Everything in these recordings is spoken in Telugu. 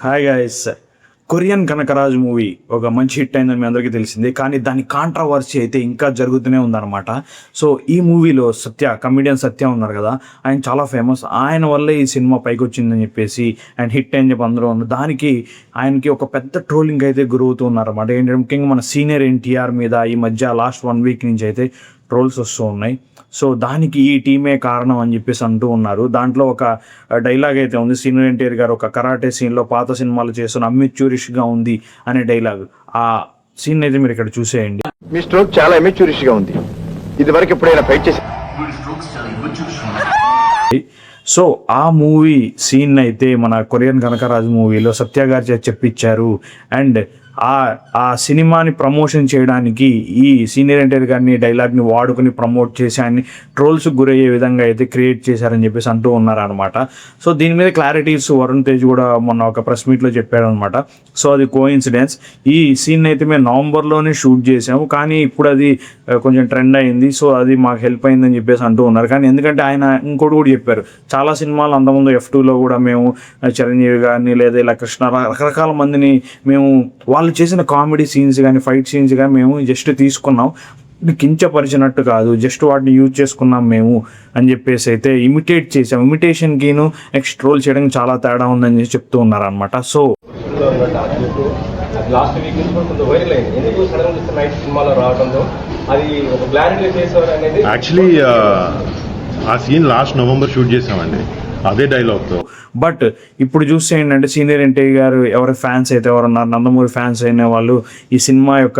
Hi guys. Korean Kanakaraju movie ఒక మంచి హిట్ అయిందని మీ అందరికీ తెలిసిందే, కానీ దాని కాంట్రవర్సీ అయితే ఇంకా జరుగుతూనే ఉందన్నమాట. సో ఈ మూవీలో కమిడియన్ సత్య ఉన్నారు కదా, ఆయన చాలా ఫేమస్. ఆయన వల్లే ఈ సినిమా పైకి వచ్చిందని చెప్పేసి అండ్ హిట్ అని చెప్పి అందరూ ఉన్నారు. దానికి ఆయనకి ఒక పెద్ద ట్రోలింగ్ అయితే గురవుతూ ఉన్నారన్నమాట. ఏంటంటే ముఖ్యంగా మన సీనియర్ ఎన్టీఆర్ మీద ఈ మధ్య లాస్ట్ 1 వీక్ నుంచి అయితే ట్రోల్స్ వస్తూ ఉన్నాయి. సో దానికి ఈ టీమే కారణం అని చెప్పేసి అంటూ ఉన్నారు. దాంట్లో ఒక డైలాగ్ అయితే ఉంది, సీనియర్ ఎన్టీఆర్ గారు ఒక కరాటే సీన్లో పాత సినిమాలు చేస్తున్న అమ్మెచ్యూరిష్గా ఉంది అనే డైలాగ్. ఆ సీన్ అయితే మీరు ఇక్కడ చూసేయండి. మీ స్ట్రోక్ చాలా అమ్మెచ్యూరిష్గా ఉంది, ఇది వరకు ఎప్పుడైనా ఫైట్ చేసి. సో ఆ మూవీ సీన్ అయితే మన కొరియన్ కనకరాజు మూవీలో సత్య గారు చెప్పించారు. అండ్ ఆ సినిమాని ప్రమోషన్ చేయడానికి ఈ సీనియర్ ఎన్టీఆర్ గారిని డైలాగ్ని వాడుకుని ప్రమోట్ చేసి ఆయన్ని ట్రోల్స్ గురయ్యే విధంగా అయితే క్రియేట్ చేశారని చెప్పేసి అంటూ ఉన్నారనమాట. సో దీని మీద క్లారిటీస్ వరుణ్ తేజ్ కూడా మొన్న ఒక ప్రెస్ మీట్లో చెప్పారనమాట. సో అది కోఇన్సిడెన్స్. ఈ సీన్ అయితే మేము నవంబర్లోనే షూట్ చేసాము, కానీ ఇప్పుడు అది కొంచెం ట్రెండ్ అయింది. సో అది మాకు హెల్ప్ అయిందని చెప్పేసి అంటూ ఉన్నారు. కానీ ఎందుకంటే ఆయన ఇంకోటి కూడా చెప్పారు, చాలా సినిమాలు అంతకుముందు F2లో కూడా మేము చిరంజీవి గారిని లేదా ఇలా కృష్ణ రకరకాల మందిని మేము వాళ్ళు చేసిన కామెడీ సీన్స్ కానీ ఫైట్ సీన్స్ కానీ మేము జస్ట్ తీసుకున్నాం, కించపరిచినట్టు కాదు, జస్ట్ వాటిని యూజ్ చేసుకున్నాం మేము అని చెప్పేసి అయితే ఇమిటేట్ చేసాం. ఇమిటేషన్కిను నెక్స్ట్ ట్రోల్ చేయడానికి చాలా తేడా ఉందని చెప్తూ ఉన్నారనమాట. సో లాస్ట్ వీక్ నుంచి కొంచెం వైరల్ అయింది. ఎందుకు సడన్ నైట్ సినిమాలో రావడంతో అది ఒక ప్లాన్ చేసేవారు అనేది. యాక్చువల్లీ ఆ సీన్ లాస్ట్ నవంబర్ షూట్ చేసామండి, అదే డైలాగ్తో. బట్ ఇప్పుడు చూస్తే ఏంటంటే సీనియర్ ఎన్టీఆర్ గారు ఎవరి ఫ్యాన్స్ అయితే ఎవరున్నారు, నందమూరి ఫ్యాన్స్ అయిన వాళ్ళు ఈ సినిమా యొక్క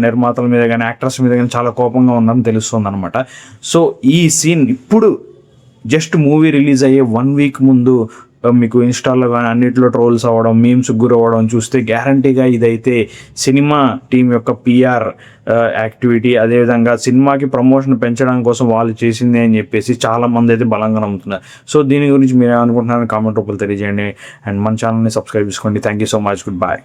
నిర్మాతల మీద కానీ యాక్టర్స్ మీద కానీ చాలా కోపంగా ఉన్నారని తెలుస్తుంది అనమాట. సో ఈ సీన్ ఇప్పుడు జస్ట్ మూవీ రిలీజ్ అయ్యే 1 వీక్ ముందు మీకు ఇన్స్టాల్లో కానీ అన్నింటిలో ట్రోల్స్ అవ్వడం, మీమ్స్ గురవ్వడం చూస్తే గ్యారంటీగా ఇదైతే సినిమా టీం యొక్క PR యాక్టివిటీ, అదేవిధంగా సినిమాకి ప్రమోషన్ పెంచడం కోసం వాళ్ళు చేసింది అని చెప్పేసి చాలామంది అయితే బలంగా నమ్ముతున్నారు. సో దీని గురించి మీరు ఏమనుకుంటున్నారని కామెంట్ రూపంలో తెలియజేయండి. అండ్ మన ఛానల్ని సబ్స్క్రైబ్ చేసుకోండి. Thank you so much. Good bye.